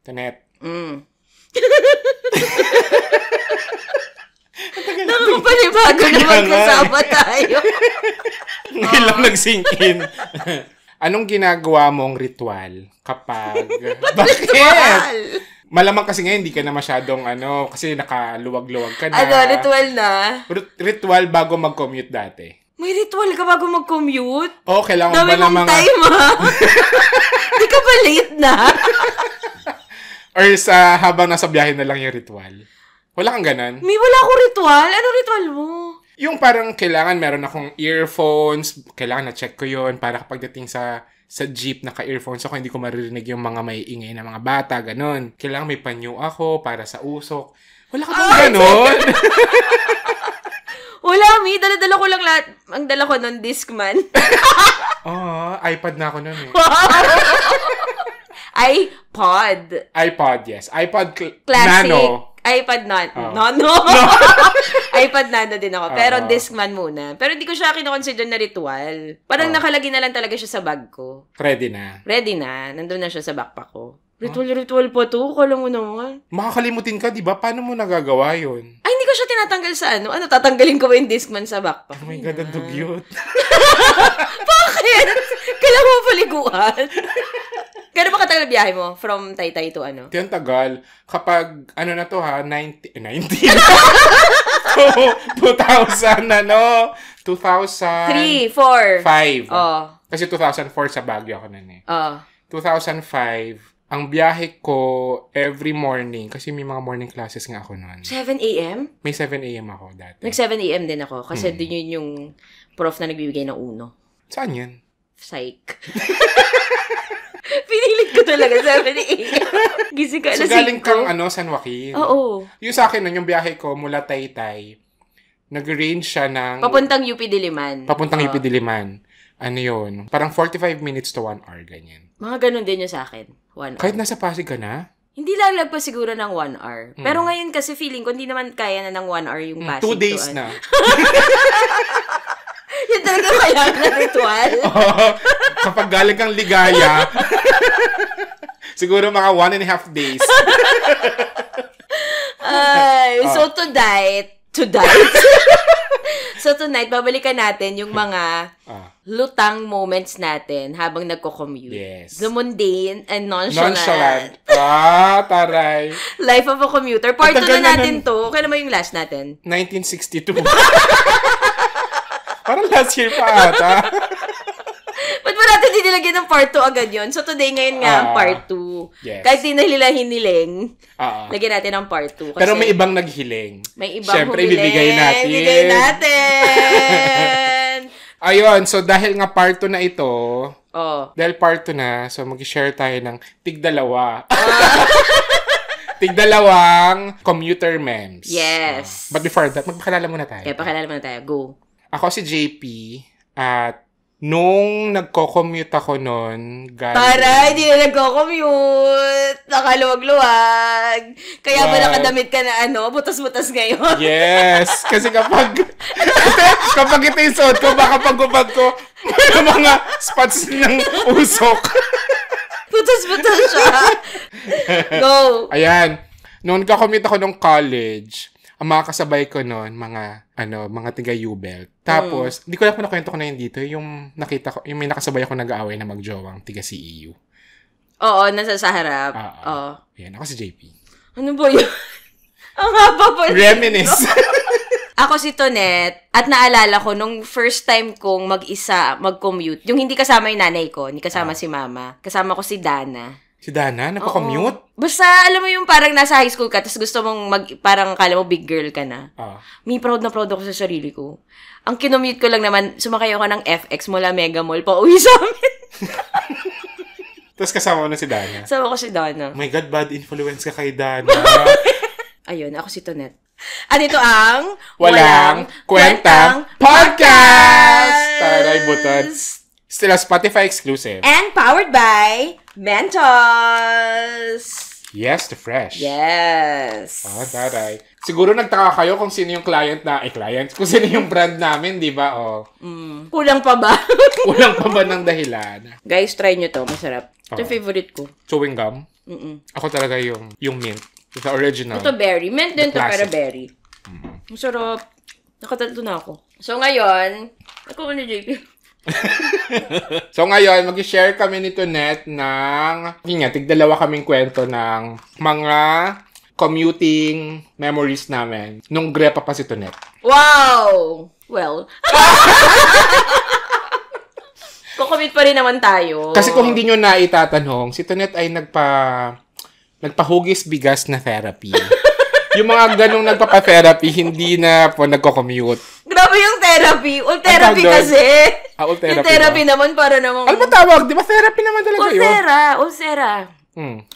Tanet. Nakakapanibago na magkasama tayo. Ngayon lang nag-sink in. Anong ginagawa mong ritual kapag... Bakit? Malamang kasi ngayon, hindi ka na masyadong kasi nakaluwag-luwag ka na. Ritual na? Ritual bago mag-commute dati. May ritual ka bago mag-commute? Oo, kailangan ba na mga... time, ha? Di ka ba late na? Or habang nasa biyahe na lang yung ritual. Wala kang ganon? Wala akong ritual. Ano ritual mo? Yung parang kailangan meron akong earphones, kailangan na-check ko yun para kapag dating sa jeep naka-earphones ako, hindi ko maririnig yung mga maiingay na mga bata, ganon. Kailangan may panyo ako para sa usok. Wala ka bang ganon? Wala, dala-dala ko lang lahat. Ang dala ko nun, Discman. iPad na ako nun eh. iPod, yes. iPod Classic. Nano. iPad Nano. iPad Nano din ako. Pero Discman muna. Pero hindi ko siya kinoconsider na ritual. Parang nakalagay na lang talaga siya sa bag ko. Ready na. Nandun na siya sa backpack ko. Ritual pa to. Kala mo naman. Makakalimutin ka, di ba? Paano mo nagagawa yun? Ay, hindi ko siya tinatanggal sa ano. Tatanggalin ko ba yung Discman sa backpack? Oh my God, ang dugyot. Bakit? Kailangan mo paliguan. Kano ba katagal biyahe mo? From Taytay to ano? Yan tagal. Kapag, 2000... 2000? 3, 4. 5. Oh. Kasi 2004 sa Baguio ako nun eh. 2005, ang biyahe ko every morning, kasi may mga morning classes nga ako nun. 7 a.m.? May 7 a.m. ako dati. Nag 7 a.m. din ako, kasi din yun yung prof na nagbibigay ng uno. Saan yun? Psych. Pinilit ko talaga 7 a.m. Gising ka alas 5. So galing kang San Joaquin? Oo. Yung sa akin nun, yung biyahe ko mula Taytay, nag-range siya ng... Papuntang UP Diliman. UP Diliman. Ano yun? Parang 45 minutes to 1 hour, ganyan. Mga ganun din yung sa akin. 1 hour. Kahit nasa Pasig ka na? Hindi lalagpas siguro ng 1 hour. Pero ngayon kasi feeling ko, hindi naman kaya na ng 1 hour yung Pasig 2 days na. Yun talaga kailangan na ritual. Kapag galing kang Ligaya, siguro mga 1.5 days. So tonight, babalikan natin yung mga lutang moments natin habang nagko-commute. Yes. The mundane and nonchalant. Taray. Life of a commuter. Part 2 na natin to. Kailan naman yung last natin? 1962. Parang last year pa ata. Ba't ba natin dinilagyan ng part 2 agad yun? So today ngayon nga ang part 2. Yes. Kahit di nila hiniling, lagyan natin ang part 2. Pero may ibang naghiling. May ibang Siyempre, humiling. ibibigay natin. Ibigay natin. Ayun, so dahil nga part 2 na ito, dahil part 2 na, so mag-share tayo ng tig-dalawa. Tig-dalawang commuter memes. Yes. But before that, magpakilala muna tayo. Okay, pakilala muna tayo. Go. Ako si JP, at nung nagko-commute ako noon, Taray, di na nagko-commute. Nakaluwag-luwag. Kaya ba nakadamit ka na butas-butas ngayon? Yes. Kasi kapag ito yung suot ko, baka pag-ubag ko, may mga spots ng usok. Butas-butas siya. Go. Ayan. Noon nagko-commute ako nung college, ang mga kasabay ko noon, mga tiga U-Belt. Tapos, hindi ko lang nakwento ko na yun dito, yung nakita ko, yung may nakasabay ako nag-aaway na magjowang tiga CEU. Oo, nasa sa harap. Yan, ako si JP. Ano ba yun? Ang haba pa. Reminisce. Ako si Tonet, at naalala ko, nung first time kong mag-isa, mag-commute, yung hindi kasama yung nanay ko, hindi kasama si mama, kasama ko si Dana. Si Dana? Nagko-commute? Basta, alam mo yung parang nasa high school ka, tapos gusto mong parang kala mo big girl ka na. May proud na proud ako sa sarili ko. Ang kinommute ko lang naman, sumakay ako ng FX mula Mega Mall pa uwi sa amin. Tapos kasama mo na si Dana? Kasama ko si Dana. Oh my God, bad influence ka kay Dana. Ayun, ako si Tonet. At ito ang Walang Kwentang Podcast! Taray butots. Still a Spotify exclusive. And powered by Mentos. Yes, the fresh. Yes. Taray. Siguro nagtaka kayo kung sino yung client, kung sino yung brand namin, di ba? Kulang pa ba? Kulang pa ba ng dahilan? Guys, try nyo to. Masarap. Ito yung favorite ko. Chewing gum? Ako talaga yung mint. The original. Ito berry. Mint din to, pero berry. Masarap. Nakatatlo na ako. So ngayon, ako ni JP. So ngayon, mag-share kami nito net ng, tigdalawa kaming kwento ng mga commuting memories namin nung grepa pa si Tonet. Wow! Well. Kukumit pa rin naman tayo. Kasi kung hindi nyo na itatanong, si Tonet ay nagpahugis bigas na therapy. Yung mga ganong nagpapa-therapy, hindi na po nagko-commute. Grabe yung therapy. All therapy kasi. All therapy. Yung therapy naman para namang... Ano ba tawag? Di ba therapy naman talaga yun? Ulcera.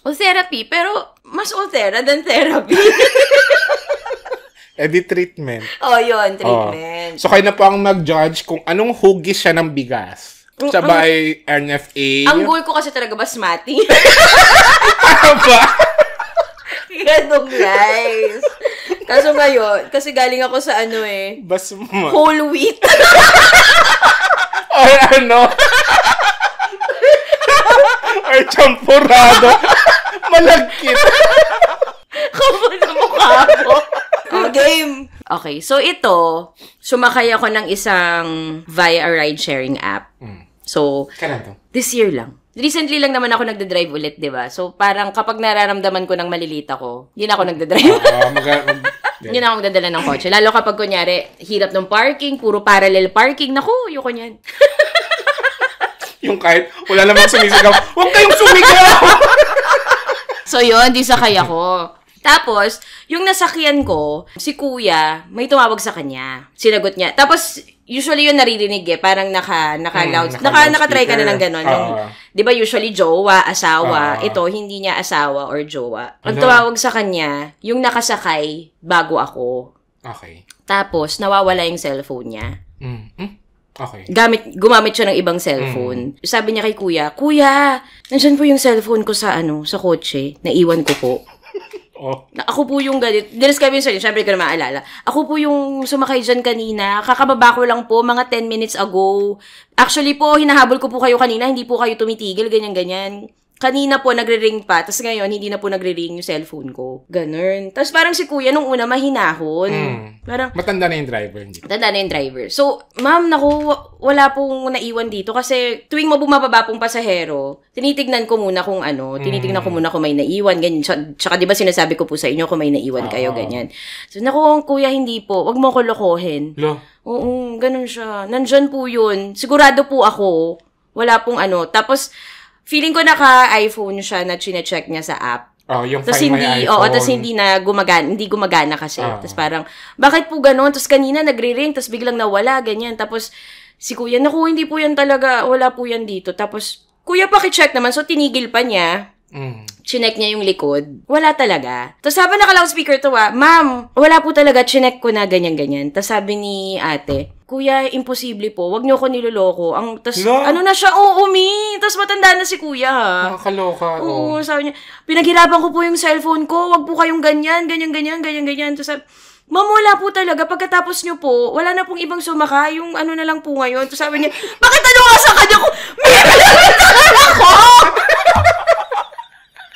Ultherapy. Pero mas ulcera than therapy. Di treatment. Yun. Treatment. So kayo na po ang mag-judge kung anong hugis siya ng bigas. Siya ba ay NFA? Ang goal ko kasi talaga basmati. Ano ba? Ganun, guys. Kaso ngayon, kasi galing ako sa whole wheat. Or or champurado. Malagkit. Kapag na mukha ko. Game. Okay, so ito, sumakay ako ng isang via ride-sharing app. So, kailan to? This year lang. Recently lang naman ako nagde-drive ulit, di ba? So, parang kapag nararamdaman ko ng malilita ko, hindi na ako nagde-drive. Hindi na ako magdadala ng kotse. Lalo kapag kunyari, hirap ng parking, puro parallel parking. Naku, ayoko niyan. Yung kahit wala namang sumisigaw, huwag kayong sumigaw! So, yun, di sakay ako. Tapos, yung nasakyan ko, si kuya, may tumawag sa kanya. Sinagot niya. Tapos, usually yun naririnig parang naka-try ka na ng gano'n. Di ba usually jowa, asawa. Ito, hindi niya asawa or jowa. Ang tumawag sa kanya, yung nakasakay bago ako. Okay. Tapos, nawawala yung cellphone niya. Okay. Gumamit siya ng ibang cellphone. Sabi niya kay kuya, Kuya, nandiyan po yung cellphone ko sa kotse. Naiwan ko po. Ako po yung ganit. Dinis kami sa'yo, syempre ko na maalala. Ako po yung sumakay dyan kanina. Kakababa ko lang po, mga 10 minutes ago. Actually po, hinahabol ko po kayo kanina. Hindi po kayo tumitigil, ganyan-ganyan. Kanina po, nagre-ring pa. Tapos ngayon, hindi na po nagre-ring yung cellphone ko. Ganun. Tapos parang si kuya, nung una, mahinahon. Parang, matanda na yung driver. Matanda na yung driver. So, ma'am, naku, wala pong naiwan dito. Kasi tuwing bumababa pong pasahero, tinitignan ko muna kung tinitignan ko muna kung may naiwan, ganyan. Tsaka di ba sinasabi ko po sa inyo kung may naiwan kayo, ganyan. So, naku, kuya, hindi po. Wag mo ko lokohin. Oo, ganun siya. Nandyan po yun. Sigurado po ako. Wala pong Tapos, feeling ko naka-iPhone siya na chine-check niya sa app. Yung Find My iPhone. Tapos hindi gumagana kasi. Tapos parang, bakit po gano'n? Tapos kanina nagre-ring, tapos biglang nawala, ganyan. Tapos si kuya, naku, hindi po yan talaga, wala po yan dito. Tapos, kuya, pakicheck naman. So, tinigil pa niya. Chinek niya yung likod. Wala talaga. Tapos sabi naka-loudspeaker to Ma'am, wala po talaga. Chinek ko na ganyan-ganyan. Tapos sabi ni ate, Kuya, imposible po. Wag niyo ko niloloko. Na siya? Mi. Tapos matanda na si kuya, Nakakaloka. Oo, sabi niya, pinaghirapan ko po yung cellphone ko. Wag po kayong ganyan. Tapos sabi, Ma'am, wala po talaga. Pagkatapos niyo po, wala na pong ibang sumakay. Yung na lang po ngayon. Tapos sabi niya, bakit nga sa kanya ko? May ako!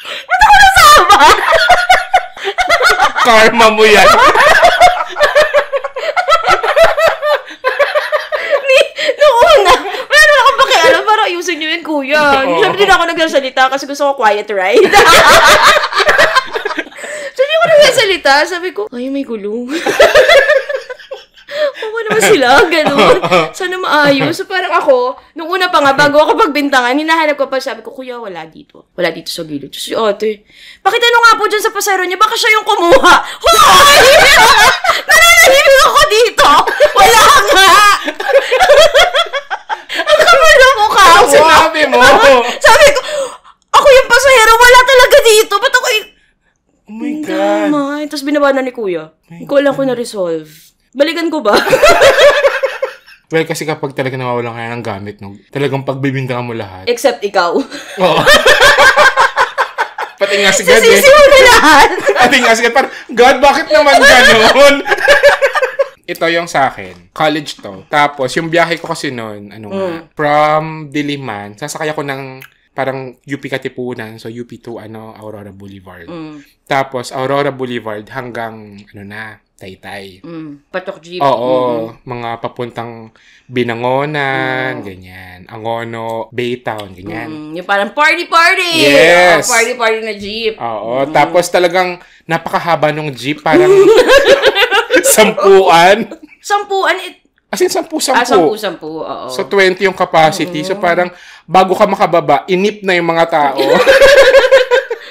Ba't ako nasama? Karma mo yan. Noong una, wala na akong pakialam para ayusin niyo yun, kuya. Siyempre din ako nagsasalita kasi gusto ko quiet ride. So, hindi ako nagsasalita. Sabi ko, ay, may gulong. Oo naman sila, gano'n. Sana maayos. So, parang ako, nung una pa nga, bago ako pagbintangan, hinahanap ko pa, sabi ko, kuya, wala dito. Wala dito sa gilid. So, si ate, bakit nga po dyan sa pasero niya? Baka siya yung kumuha. Hoy! Nananahimik ako dito. Wala nga. Ang kamay na mukha mo. Sinabi mo. Sabi ko, ako yung pasahero, wala talaga dito. Ba't ako Oh my God. Tapos binaba na ni kuya. Hindi ko alam ko na-resolve. Balikan ko ba? Well, kasi kapag talaga nawawalan ka ng gamit, talagang pagbibintangan mo lahat. Except ikaw. Oo. Pati nga si Sa God sisi mo na lahat. Pati nga si God, parang, God, bakit naman ganon? Ito yung sa akin. College to. Tapos, yung biyahe ko kasi noon, from Diliman, sasakay ako ng parang UP Katipunan. So, UP to, Aurora Boulevard. Tapos, Aurora Boulevard hanggang, Taytay. Patok jeep. Oo. Mga papuntang Binangonan, ganyan. Angono, Baytown, ganyan. Yung parang party-party! Yes! Party-party na jeep. Oo. Tapos talagang napakahaba nung jeep. Parang 10. Sampuan, As in, 10. sampu, oo. So, 20 yung capacity. So, parang bago ka makababa, inip na yung mga tao.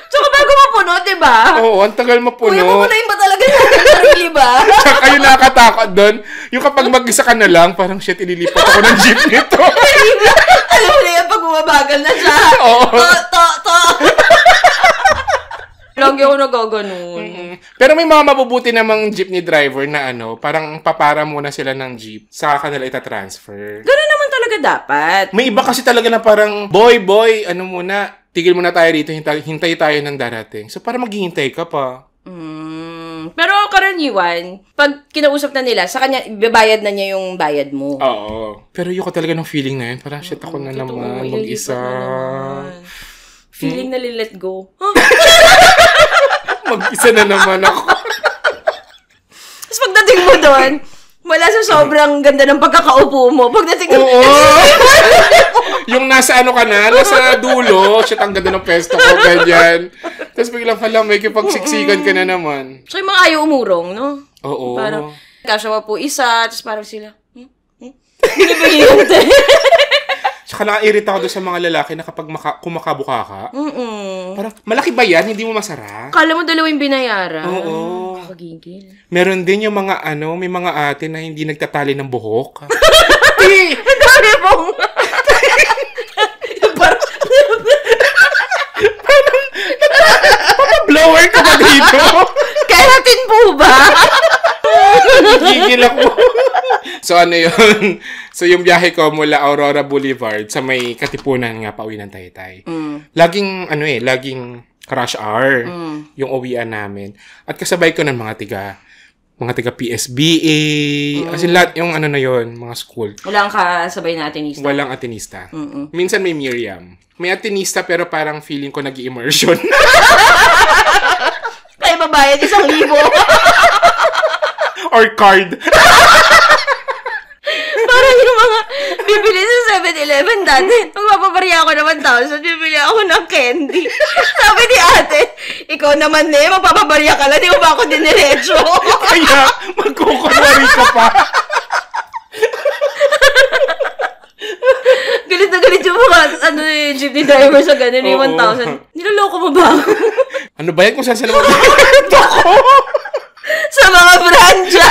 Tsaka bago mapuno, diba? Oo, ang tagal mapuno. Kuya, mapunayin ba talaga yung sarili ba? Tsaka kayo nakakatakot doon. Yung kapag mag-isa ka na lang, parang shit, ililipat ako ng jeep nito. Alam mo na yan, pag bumabagal na siya. Oo. To. Lagi ako nagaganon. Pero may mga mabubuti namang jeepney driver na parang papara muna sila ng jeep, saka kanila itatransfer. Ganun naman talaga dapat. May iba kasi talaga na parang, boy, muna, tigil muna tayo dito, hintay tayo ng darating. So, para maghihintay ka pa. Pero karaniwan, pag kinausap na nila, sa kanya, babayad na niya yung bayad mo. Oo. Pero yung ko talaga ng feeling na yun, parang shit ako na naman, mag-isa. Feeling na let go. Mag-isa na naman ako. Tapos pagdating mo doon, wala sa sobrang ganda ng pagkakaupo mo. Pagdating mo, Yung nasa nasa dulo, shit, ang ganda ng pesto ko, ganyan. Tapos biglang may kipagsiksikan ka na naman. So yung mga ayaw umurong, no? Oo. Parang, kasama po isa, tapos parang sila, binibigay yung Tsaka nakairita ako doon sa mga lalaki na kapag kumakabuka ka, parang, malaki ba yan? Hindi mo masara? Kala mo dalawa yung binayaran. Oo. Pagigil. Meron din yung mga may mga ate na hindi nagtatali ng buhok. Ang dami mong... Blower ka ba dito? Keratin po ba? Gigil ako. So, yun? So, yung biyahe ko mula Aurora Boulevard sa may Katipunan nga, pauwi ng Taytay. Laging, laging rush hour yung uwian namin. At kasabay ko ng mga tiga PSBA. As in, lahat yung na yun, mga school. Walang kasabay na atinista. Walang atinista. Minsan may Miriam. May atinista pero parang feeling ko nag-immersion. Kaya babayad 1,000. Or card. Parang yung mga bibili sa 7-Eleven dati. Magpapabarya ako ng 1,000, bibili ako ng candy. Sabi ni ate, ikaw naman magpapabarya ka lang, di mo ba ako diniretso? Kaya, magkukunwari ka pa. Galit na galit yung mga jeepney driver sa ganun, yung 1,000. Niloloko mo ba ako? Ano ba yan kung saan naman ako? Sa mga brandya.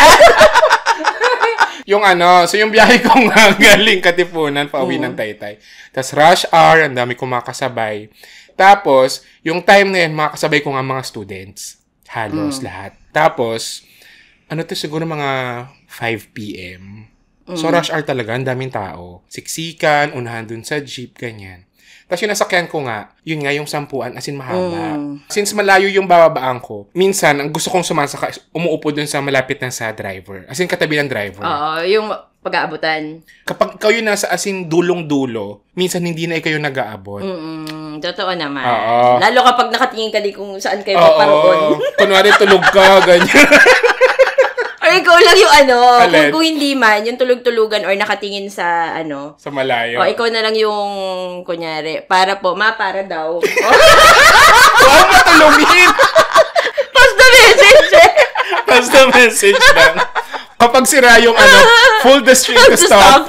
Yung so yung biyahe ko nga galing Katipunan, pauwi ng Taytay. Tapos rush hour, ang dami kong makasabay. Tapos, yung time na yun, makasabay ko nga mga students. Halos lahat. Tapos, siguro mga 5 p.m. So, rush hour talaga, ang daming tao. Siksikan, unahan dun sa jeep, ganyan. Tapos yung nasakyan ko nga, yun nga yung 10, as in mahaba. Since malayo yung bababaan ko, minsan, ang gusto kong umuupo dun sa malapit na sa driver. As in, katabi ng driver. Oo, yung pag-aabutan. Kapag kayo nasa as in dulong-dulo, minsan hindi na kayo nag-aabot. Totoo naman. Oo. Lalo kapag nakatingin ka di kung saan kayo paparoon. Kunwari tulog ka, ganyan. Or ikaw lang yung kung hindi man, yung tulog-tulugan or nakatingin sa sa malayo. O ikaw na lang yung, kunyari, para daw. Huwag matulungin! Pass the message! Pass the message lang. Kapag sira yung full the stream to stop.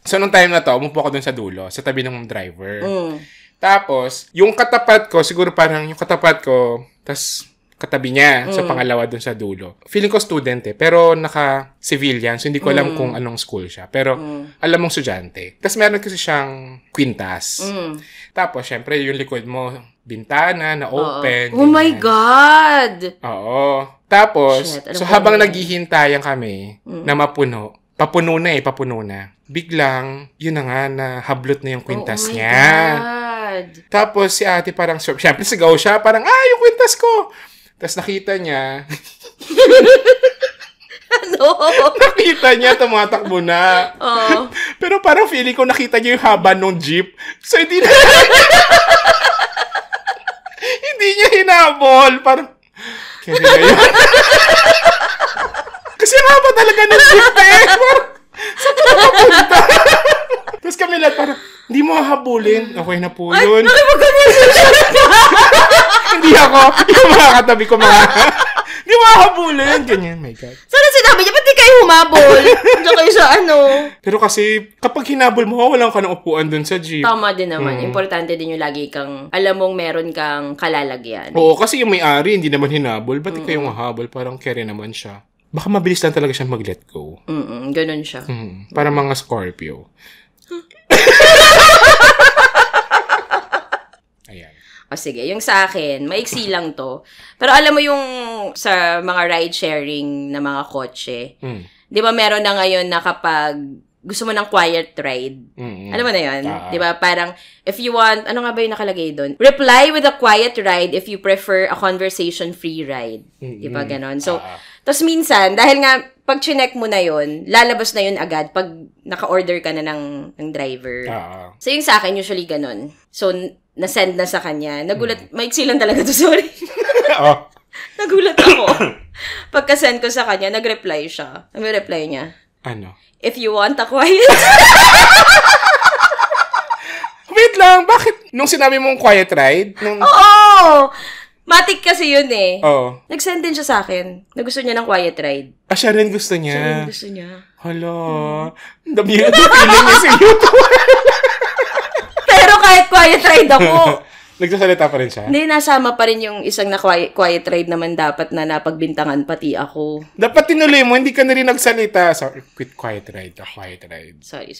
So, nung time na to, umupo ako dun sa dulo, sa tabi ng driver. Tapos, yung katapat ko, siguro parang yung katapat ko, tas katabi niya sa pangalawa dun sa dulo. Feeling ko student pero naka-civilian, so hindi ko alam kung anong school siya. Pero alam mong estudyante. Tapos meron kasi siyang kwintas. Tapos, syempre, yung likod mo, bintana na open. Oh my God! Oo. Tapos, Shit, so habang naghihintayan kami na mapuno, papuno na. Biglang, yun na nga, nahablot na yung kwintas niya. God. Tapos si ate parang, syempre sigaw siya, parang, yung kwintas ko. Tapos nakita niya, nakita niya, tumatakbo na. Pero parang feeling ko nakita niya yung haba nung jeep. So, hindi niya hinabol. Parang, kaya yun. Kasi ang haba talaga ng jeep eh. Saan ka napunta? Tapos kami lahat parang, hindi mo hahabulin. Okay na po yun. Hindi ako. Yung mga katabi ko hindi mo hahabulin. Ganyan, my God. Sana sinabi niya, ba't di kayo humabol? Diyan kayo sa Pero kasi, kapag hinabol mo, walang ka ng upuan dun sa jeep. Tama din naman. Importante din yung lagi kang, alam mong meron kang kalalagyan. Oo, kasi yung may-ari, hindi naman hinabol. Ba't kayo mahabol? Parang carry naman siya. Baka mabilis lang talaga siya mag-let go. Ganun siya. Para mga Scorpio. Ayan. O sige, yung sa akin, maiksi lang to. Pero alam mo yung sa mga ride-sharing na mga kotse, di ba meron na ngayon na kapag gusto mo ng quiet ride, alam mo na yun? Di ba? Parang, if you want, ano nga ba yung nakalagay doon? Reply with a quiet ride if you prefer a conversation-free ride. Di ba ganon? So, tapos minsan, dahil nga, pag chinek mo na yun, lalabas na yun agad pag naka-order ka na ng driver. So, yung sa akin, usually ganon. So, na-send na sa kanya. Nagulat, maiksi lang talaga to, sorry. Nagulat ako. Pagka-send ko sa kanya, nag-reply siya. Ano yung reply niya? Ano? If you want a quiet. Wait lang, bakit? Nung sinabi mong quiet ride? Oo! Matik kasi yun eh. Oo. Nag-send din siya sa akin na gusto niya ng quiet ride. Siya rin gusto niya. Siya rin gusto niya. Hala. Dami feeling niya sa YouTube. Pero kahit quiet ride ako. Nagsasalita pa rin siya? Hindi, nasama pa rin yung isang na quiet ride naman dapat na napagbintangan pati ako. Dapat tinuloy mo, hindi ka na rin nagsalita. Sorry, quit quiet ride. Sorry.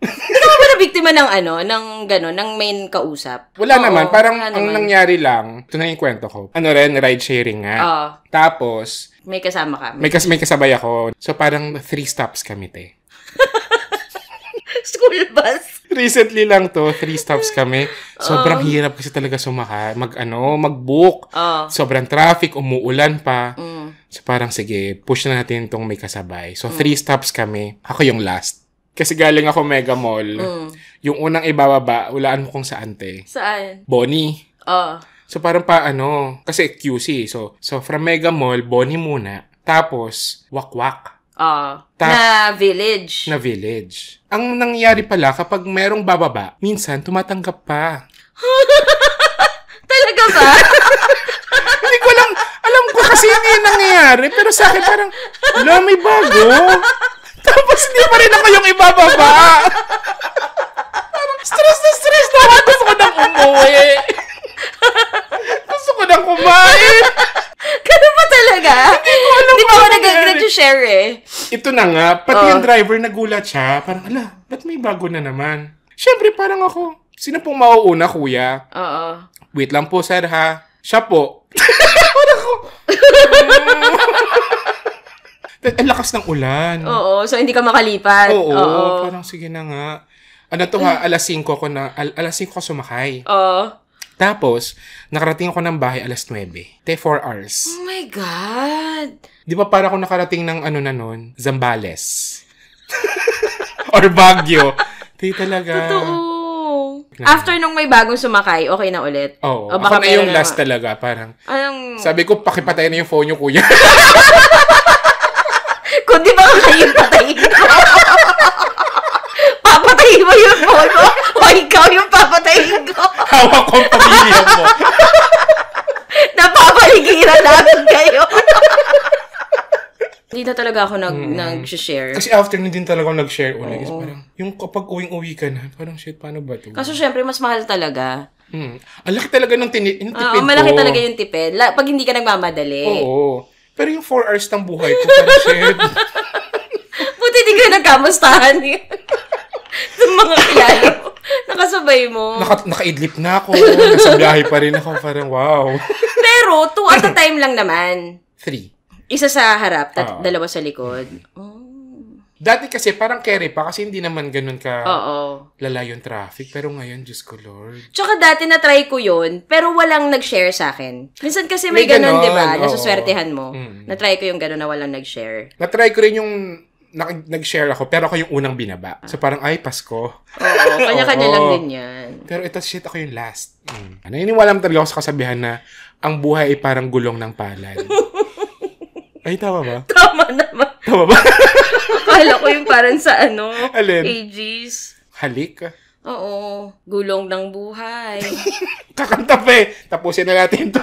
Hindi ka ba na biktima ng ng gano'n, ng main kausap? Wala naman. Parang ang nangyari lang, ito na yung kwento ko. Ride sharing nga. Tapos, may kasama ka. May kasabay ako. So, parang 3 stops kami, te. School bus. Recently lang to, 3 stops kami. Sobrang hirap kasi talaga sumakay. Mag-book. Sobrang traffic, umuulan pa. So, parang sige, push na natin itong may kasabay. So, 3 stops kami. Ako yung last. Kasi galing ako Mega Mall. Yung unang ibababa, walaan mo kung saan, te. Saan? Bonnie. So, parang kasi QC. So from Mega Mall, Bonnie muna. Tapos, Wakwak. Na village. Ang nangyayari pala, kapag merong bababa, minsan tumatanggap pa. Talaga ba? Hindi ko alam ko kasi hindi yung nangyayari. Pero sa akin parang, may bago. Tapos hindi pa rin ako yung ibababa. Parang stress na ako. Gusto ko nang umuwi. Gusto ko nang kumain. Ganun pa talaga? Hindi pa ako nag-share eh. Ito na nga, pati yung driver nagulat siya. Parang, ba't may bago na naman? Siyempre, parang ako, sino pong mauuna, kuya? Wait lang po, sir, ha? Siya po. Parang ako. Ang lakas ng ulan. Oo, so hindi ka makalipat. Oo. Parang sige na nga. Alas 5 ko sumakay. Tapos, nakarating ako ng bahay alas 9. 4 hours. Oh my God! Di ba para ako nakarating ng nun? Zambales. Or Baguio. Di talaga. Totoo. After nung may bagong sumakay, okay na ulit? Oo. Ako na yung last talaga. Parang, sabi ko, pakipatay na yung phone nyo, kuya. Kung di ba kayo patayin ko? Papatayin mo yung phone mo? O ikaw yung papatayin ko? Hawak ko ang pamilya mo. Napapaligiran namin kayo. Hindi na talaga ako nag-share. Kasi after din talaga ako nag-share ulit. Parang, yung kapag uwing-uwi ka na, parang shit, paano ba ito? Kaso syempre, mas mahal talaga. Ang laki talaga ng tipid ko. Malaki talaga yung tipid. Pag hindi ka nagmamadali. Oo. Pero yung 4 hours ng buhay ko, parang shit. Buti di ka nagkamustahan ng mga kilala mo. Nakasabay mo. Nakaidlip na ako. Nasa biyahe pa rin ako. Parang wow. Pero, 2 at a time lang naman. 3. Isa sa harap, dalawa sa likod. Dati kasi parang carry pa kasi hindi naman ganun ka Oo. lala yung traffic. Pero ngayon, Diyos ko Lord. Tsaka dati na-try ko yun, pero walang nag-share sa akin. Minsan kasi may May ganun, ganon, di ba? oo. Nasuswertehan mo. Na-try ko yung ganun na walang nag-share. Na-try ko rin yung nag-share ako, pero ako yung unang binaba. So parang, ay, Pasko. Oo, kanya-kanya Oo. lang din yan. Pero ito, shit, ako yung last. Naniniwala talaga ako sa kasabihan na ang buhay ay parang gulong ng palad. Ay, tama ba? Tama naman. Tama ba? Akala ko yung parang sa Alin? ages. Halik. Oo, gulong ng buhay. Kakanta pa eh. Tapusin na natin to.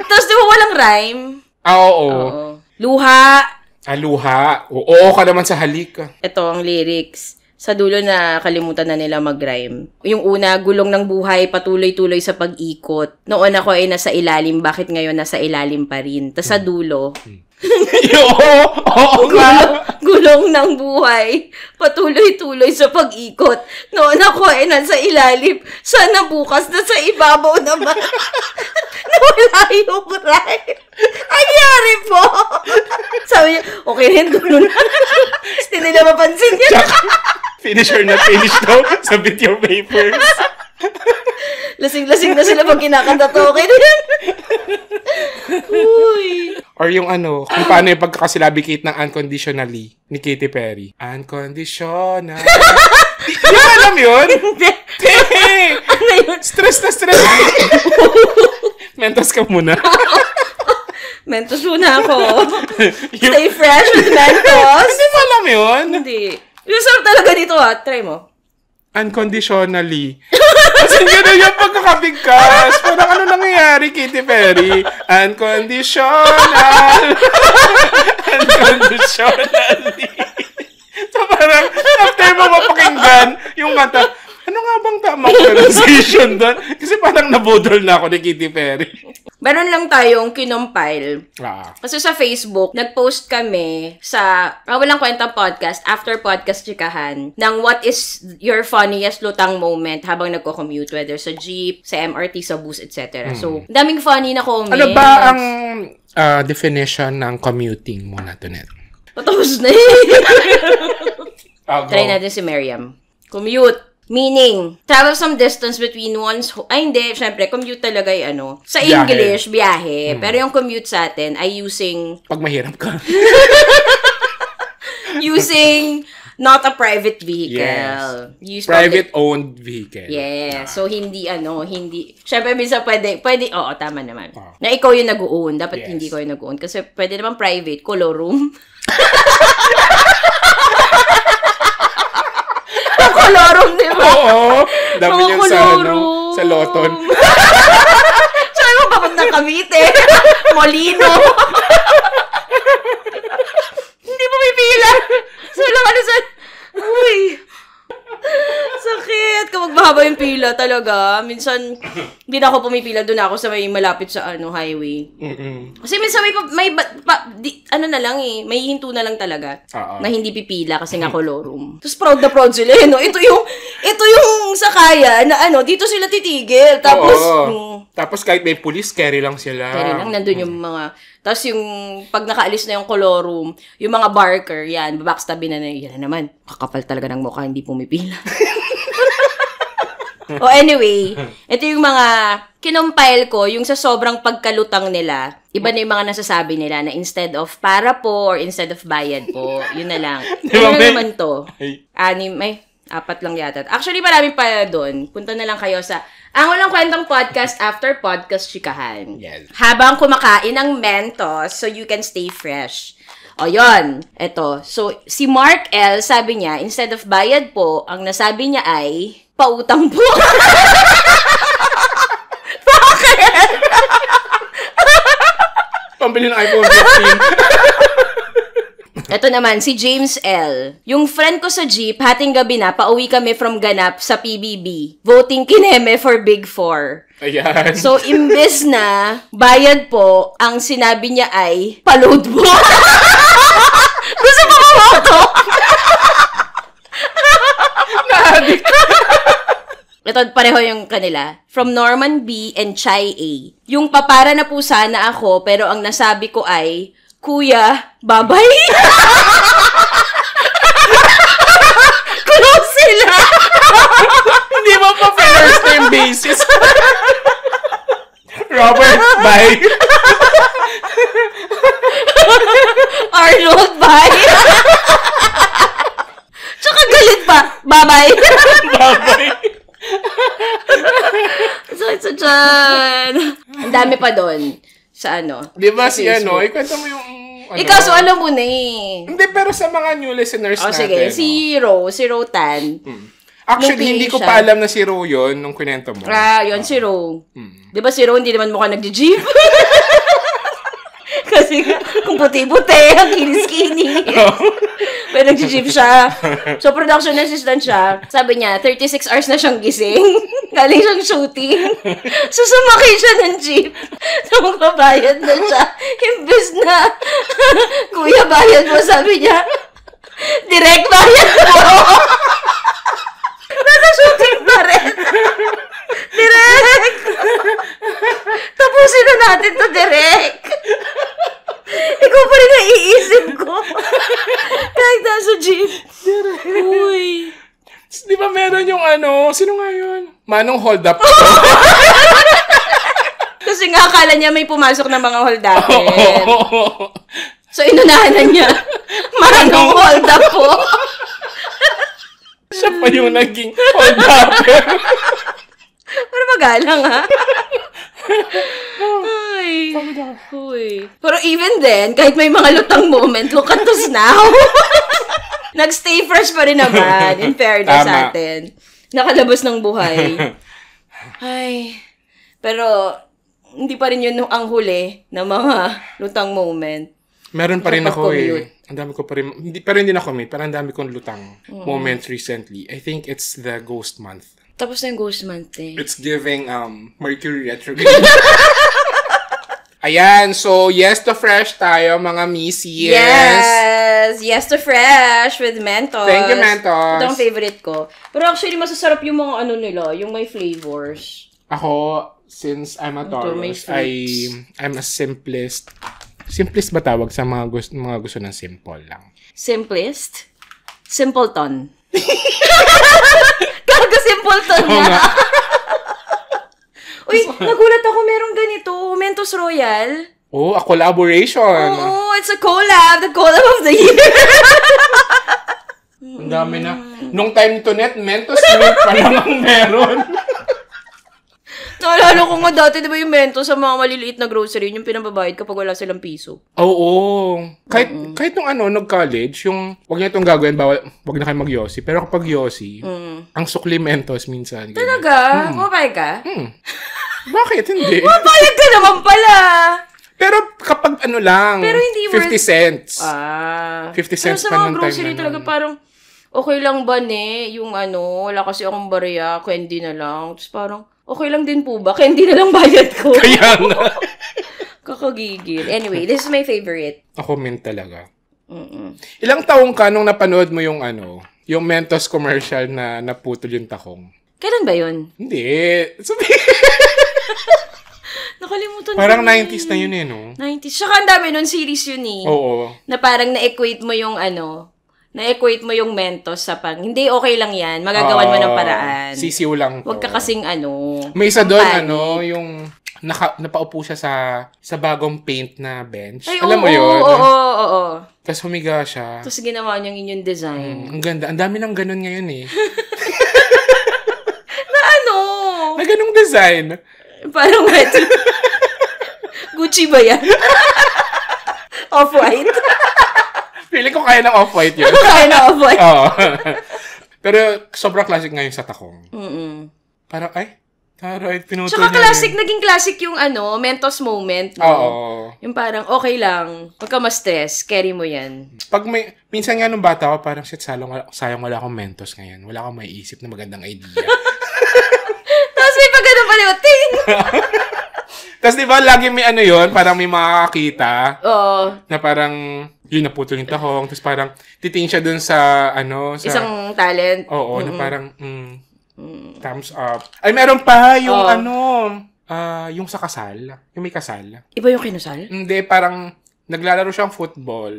Tapos di ba walang rhyme? Oo. Oo. Luha. Aluha. Oo ka naman sa halik. Ito ang lyrics. Sa dulo na kalimutan na nila mag-rhyme. Yung una, gulong ng buhay, patuloy-tuloy sa pag-ikot. Noon ako ay nasa ilalim, bakit ngayon nasa ilalim pa rin? Tapos sa dulo, Oo nga. gulong ng buhay, patuloy-tuloy sa pag-ikot. Noon ako ay nasa ilalim, sana bukas na sa ibabaw naman. Nawala yung rhyme. Anyari po? Sabi niya, okay rin, dulo na. Hindi nila mapansin niya. Finish or not finish daw. Submit your papers. Lasing-lasing na sila pag kinakanta to. Okay na yan. Uy. Or yung kung paano yung pagkakasilabicate ng unconditionally ni Katy Perry. Unconditional. Di mo alam yun? Ano yun? Stress na stress. Mentos ka muna. Mentos muna ako. Stay fresh with Mentos. Hindi mo alam yun? Hindi. Yung sarap talaga dito Try mo. Unconditionally. Kasi gano'n yung pagkakabigkas. Parang ano nangyayari, Katy Perry? Unconditional. Unconditionally. So parang, after mo mapakinggan, yung kanta, ano nga bang tamang pronunciation doon? Kasi parang nabudol na ako ni Katy Perry. Meron lang tayong kinompile. Kasi sa Facebook, nag-post kami sa Walang Kwentang Podcast, after podcast chikahan, ng what is your funniest lutang moment habang nagko-commute, whether sa jeep, sa MRT, sa bus, etc. So, daming funny na comments. Ano ba ang definition ng commuting muna, Tonet? Patapos na Try natin si Miriam. Commute. Meaning, travel some distance between one's hindi, syempre, commute talaga ay sa Biyahe. English, biyahe. Pero yung commute sa atin ay using Pag mahirap ka. using not a private vehicle. Yes. Private-owned vehicle. Yeah. So, hindi, syempre, minsan pwede, oo, tama naman. Na ikaw yung nag-own. Dapat hindi ko yung nag-own. Kasi pwede naman private, color room. Kolorum, di ba? Oo. Dami yung sa Loton. Sabi mo, bakit ng Cavite? Molino. Hindi mo may pila. So, lang uy. Sakit. Kapag mahaba yung pila talaga. Minsan, hindi na ako pumipila. Doon ako sa may malapit sa highway. Kasi minsan na lang may hinto na lang talaga. Na hindi pipila kasi nga kolorum. Tapos proud na proud sila. Ito yung sakaya na dito sila titigil. Tapos, tapos kahit may police, carry lang sila. Carry lang. Nandun yung mga... Tapos yung pag nakaalis na yung kolorum, yung mga barker, yan, babackstabi na yan naman. Kakapal talaga ng mukha, hindi pumipila. Anyway, ito yung mga kinompile ko, yung sa sobrang pagkalutang nila, iba na yung mga nasasabi nila na instead of para po or instead of bayad po, yun na lang. Ano na naman to? Apat lang yata. Actually, marami pa doon. Punta na lang kayo sa Ang Walang Kwentang Podcast after podcast chikahan. Yes. Habang kumakain ng Mentos so you can stay fresh. O yun, eto. So, si Mark L, sabi niya, instead of bayad po, ang nasabi niya ay, pautang po. Bakit? Pambili ng iPhone 15. Ito naman, si James L. Yung friend ko sa jeep, hating gabi na, pauwi kami from Ganap sa PBB. Voting kineme for Big Four. Ayan. So, imbes na bayad po, ang sinabi niya ay, paload po. Gusto mo mamoto? Na-addict. Ito, pareho yung kanila. From Norman B. and Chai A. Yung papara na po sana ako, pero ang nasabi ko ay, Kuya, babay. Close sila! Hindi mo pa first name basis. Robert, bye. Arnold, bye! Tsaka galit pa. Bye-bye. Bye-bye. Sakit sa tiyan. Ang dami pa doon. Sa ano? Di ba sa si Facebook. ikwento mo yung Ikaw, so alam mo na eh. Hindi, pero sa mga new listeners natin. Sige. Si Ro Tan. Actually, nung hindi ko siya. pa alam na si Ro yun nung kwento mo. Yun si Ro. Di ba si Ro, hindi naman mukha nag-jeep? Kasi nga, kung puti-puti, ang kinis-kini. Pero nag-jeep siya. So, production assistant siya. Sabi niya, 36 hours na siyang gising. Galing siyang shooting. So, sumakay siya ng jeep. So, magbabayad na siya. Imbes na, kuya, bayad mo. Sabi niya, direct bayad mo. Nasa shooting pa rin. Direct. Tapusin na natin to direct. Ikaw pa rin naiisip ko. Kahit nasa jeep. Uy. Di ba meron yung sino nga yun? Manong hold up. Kasi nga akala niya may pumasok na mga hold upin. So inunahan na niya. Manong hold up po. Siya pa yung naging hold up. Pero magalang ha. Ay. Uy. Pero even then, kahit may mga lutang moment, look at us now. Nagstay fresh pa rin naman, in fairness sa atin. Nakalabas ng buhay. Ay. Pero, hindi pa rin yun ang huli ng mga lutang moment. Meron pa rin ako Ang dami ko pa rin, pero hindi na commute, pero ang dami kong lutang moments recently. I think it's the ghost month. Tapos na yung ghost month eh. It's giving Mercury retrograde. Ayan, so yes to fresh tayo, mga missies. Yes to fresh with Mentos. Thank you, Mentos. Ito ang favorite ko. Pero actually, masasarap yung mga nila, yung may flavors. Ako, since I'm a Taurus, I'm a simplest. Simplest ba tawag sa mga gusto ng simple lang? Simplest? Simpleton. Kaga Simpleton na. Uy, nagulat ako merong ganito. Mentos Royal. Oh, a collaboration. Oo, it's a collab. The collab of the year. Ang dami na. Nung time to net, Mentos Mint pa lang ang meron. Naalala ko nga dati, di ba yung Mentos sa mga maliliit na grocery, yung pinababayad kapag wala silang piso. Oo. Kahit nung nag-college, yung wag niya itong gagawin, wag na kayo mag-yosi. Pero kapag yosi, ang sukli Mentos minsan. Talaga? Mapayag ka? Bakit? Hindi. Mapayag ka naman pala! Pero kapag pero hindi 50 cents. 50 cents pero sa pa mga nung grocery time talaga parang, okay lang ba yung wala kasi akong barya, candy na lang. Tapos parang, okay lang din po ba? Candy na lang bayad ko. Kaya nga. Kakagigil. Anyway, this is my favorite. Ako mint talaga. Ilang taong ka nung napanood mo yung yung Mentos commercial na naputol yung takong? Kailan ba yun? Hindi. Nakalimutan ko. Parang 90s na yun no? 90s. Saka ang dami nun, series yun eh. Oo. Na parang na-equate mo yung na-equate mo yung Mentos sa hindi okay lang yan. Magagawan mo ng paraan. Sisiw lang to. Huwag ka kasing May isa doon, yung napaupo siya sa bagong paint na bench. Ay, alam mo yun? Oo. Tapos humiga siya. Tapos ginawa niyang inyong design. Ang ganda. Ang dami ng ganun ngayon eh. Na Na ganung design. Parang Gucci ba yan? Off-white? Feeling ko kaya ng off-white yun. Kaya na off-white. Oo. Pero sobrang classic ngayon sa takong. Parang, taray, pinutol Tsaka niya. classic, naging classic yung Mentos moment. No? Oo. Yung parang, okay lang. Huwag ka ma-stress. Carry mo yan. Minsan nga nung bata ko, parang, sayang wala akong Mentos ngayon. Wala akong maiisip na magandang idea. Tapos may pagano pala yung ting! Tapos di ba, lagi may yun, parang may makakakita. Oo. Na parang, yun, naputol yung tahong. Tapos parang, titingin siya dun sa, sa... Isang talent. Oo, na parang, thumbs up. Ay, meron pa yung yung sa kasal. Yung may kasal. Iba yung kinusal? Hindi, parang naglalaro siyang football.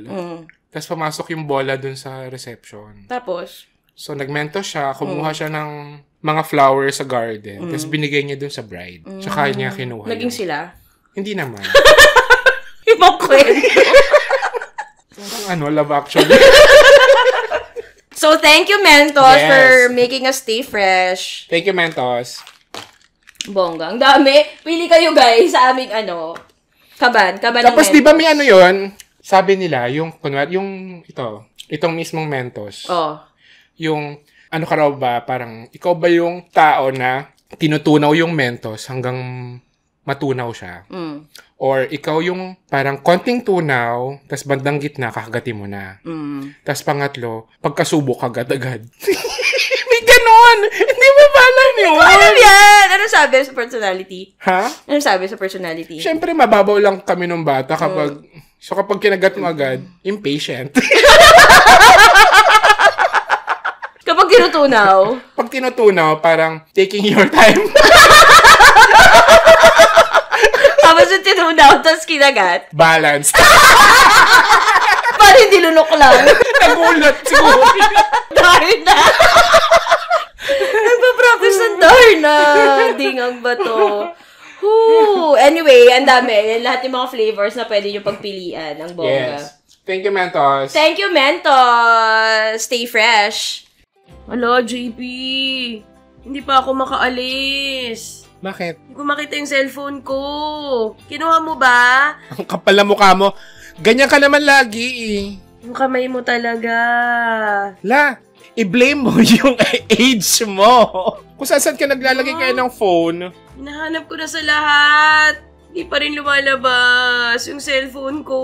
Tapos pumasok yung bola dun sa reception. Tapos? So, nagmentos siya. Kumuha siya ng mga flowers sa garden. Tapos binigay niya dun sa bride. Tsaka niya kinuha. Naging sila? Hindi naman. Ibang kwento. Parang love actually. So, thank you, Mentos, for making us stay fresh. Thank you, Mentos. Bongga. Ang dami. Pili kayo, guys, sa aming kaban. Tapos, di ba may yun? Sabi nila, itong mismong Mentos. Yung, ka raw ba, parang, ikaw ba yung tao na tinutunaw yung Mentos hanggang matunaw siya? Or ikaw yung parang konting tunaw, tas bandang gitna, kakagatin mo na. Tas pangatlo, pagkasubok agad-agad. May ganon! Hindi mo ba alam yun? Alam yan! Ano sabi sa personality? Ha? Ano sabi sa personality? Siyempre, mababaw lang kami nung bata kapag... So, kapag kinagat mo agad, impatient. Kapag tinutunaw? Pag tinutunaw, parang taking your time. Tapos yung tinunaw, tapos kinagat. Balance. Parang hindi lunok lang. Nagulat siguro. Darna. Nagpa-practice ng Darna. Dingang ba to? Anyway, ang dami. Lahat yung mga flavors na pwede nyo pagpilian. Ang bongga. Yes. Thank you, Mentos. Thank you, Mentos. Stay fresh. Hello, JP. Hindi pa ako makaalis. Bakit? Hindi ko makita yung cellphone ko. Kinuha mo ba? Ang kapal na mukha mo. Ganyan ka naman lagi eh. Yung kamay mo talaga. I-blame mo yung age mo. Kung saan ka naglalagay kayo ng phone. Hinahanap ko na sa lahat. Hindi pa rin lumalabas yung cellphone ko,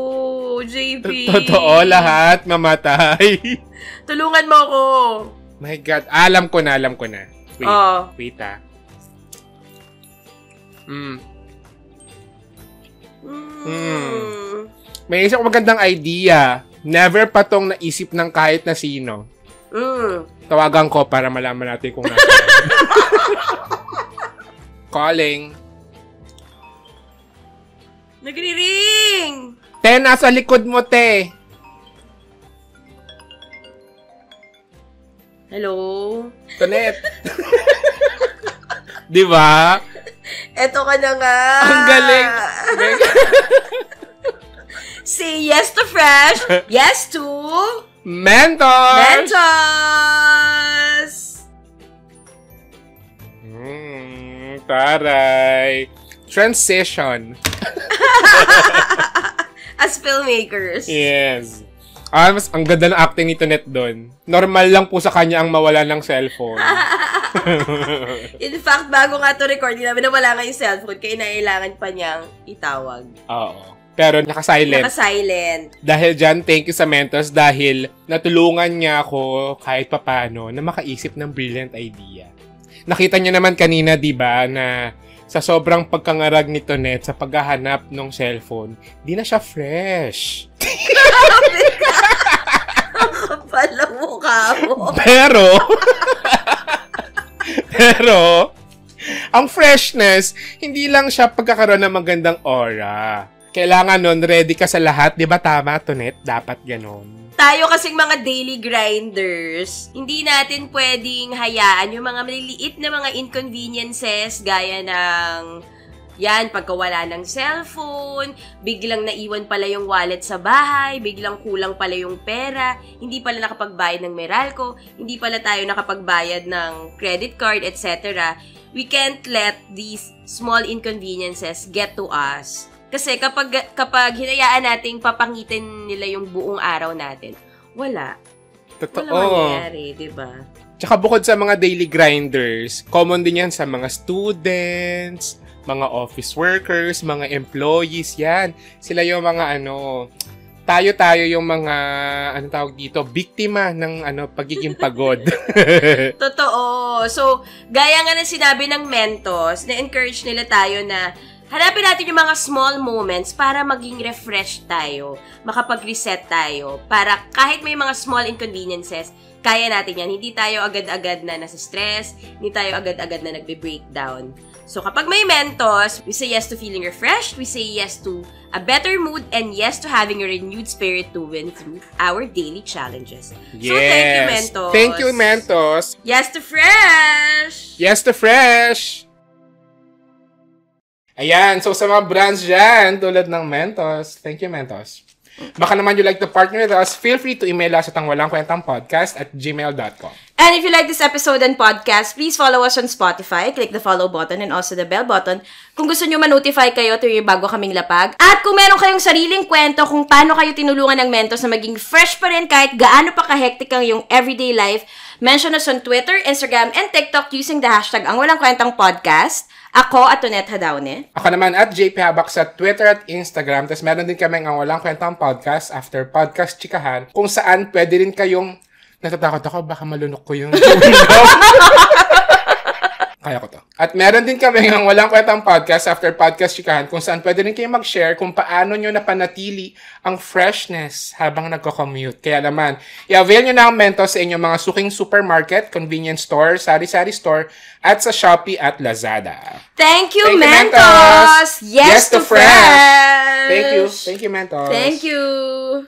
JP. Totoo lahat, mamatay. Tulungan mo ako. My God, alam ko na. Wait ah. May isang magandang idea. Never pa tong naisip ng kahit na sino. Tawagan ko para malaman natin kung nasa. Calling. Nagri-ring! Te, nasa likod mo, te. Hello? Tonet. Di ba? Eto ka na nga. Ang galing. Say yes to fresh. Yes to... Mentos! Taray. Transition. As filmmakers. Yes. Ang ganda ng acting ni Tonet doon. Normal lang po sa kanya ang mawala ng cellphone. In fact, bago nga ito recording namin, nawala nga yung cellphone, kaya nailangan pa niyang itawag. Oo. Pero naka-silent. Dahil dyan, thank you sa Mentos dahil natulungan niya ako kahit papano na makaisip ng brilliant idea. Nakita niyo naman kanina, di ba, na sa sobrang pagkangarag ni Tonet sa paghahanap ng cellphone, di na siya fresh. Ang kapal ang mukha mo. Pero, ang freshness, hindi lang siya pagkakaroon ng magandang aura. Kailangan nun, ready ka sa lahat. Di ba tama, Tonet? Dapat ganon. Tayo kasing mga daily grinders, hindi natin pwedeng hayaan yung mga maliliit na mga inconveniences gaya ng pagkawala ng cellphone, biglang naiwan pala yung wallet sa bahay, biglang kulang pala yung pera, hindi pala nakapagbayad ng Meralco, hindi pala tayo nakapagbayad ng credit card, etc. We can't let these small inconveniences get to us. Kasi kapag hinayaan nating papangitin nila yung buong araw natin, wala. Totoo. Walang mangyayari, diba? Tsaka bukod sa mga daily grinders, common din yan sa mga students, mga office workers, mga employees, yan. Sila yung mga tayo yung mga, tawag dito, biktima ng pagiging pagod. Totoo. So, gaya nga na sinabi ng Mentos, na-encourage nila tayo na hanapin natin yung mga small moments para maging refresh tayo, makapag-reset tayo, para kahit may mga small inconveniences, kaya natin yan. Hindi tayo agad-agad na nasa stress, hindi tayo agad-agad na nagbe-breakdown. So kapag may Mentos, we say yes to feeling refreshed, we say yes to a better mood, and yes to having a renewed spirit to win through our daily challenges. Yes. So thank you, Mentos. Thank you, Mentos. Yes to fresh! Yes to fresh! Ayan, so sa mga brands dyan, tulad ng Mentos, thank you, Mentos. Baka naman you like to partner with us, feel free to email us at angwalangkwentangpodcast@gmail.com. And if you like this episode and podcast, please follow us on Spotify. Click the follow button and also the bell button kung gusto nyo ma-notify kayo tuwing bago kaming lapag. At kung meron kayong sariling kwento kung paano kayo tinulungan ng Mentos na maging fresh pa rin kahit gaano pa ka-hectic ang yung everyday life, mention us on Twitter, Instagram, and TikTok using the hashtag angwalangkwentangpodcast. Ako at Tonet Hadaune. Ako naman at JP Habak sa Twitter at Instagram. Tapos meron din kami ang Walang Kwentang Podcast after Podcast Chikahan kung saan pwede rin kayong natatakot ako baka malunok ko yung kaya ko to. At meron din kami ang Walang Kwentang Podcast after Podcast Chikahan kung saan pwede rin kayong mag-share kung paano nyo napanatili ang freshness habang nagko-commute. Kaya naman, i-avail nyo na ang Mentos sa inyong mga suking supermarket, convenience store, sari-sari store, at sa Shopee at Lazada. Thank you, Mentos! Yes to fresh! Thank you. Thank you, Mentos. Thank you.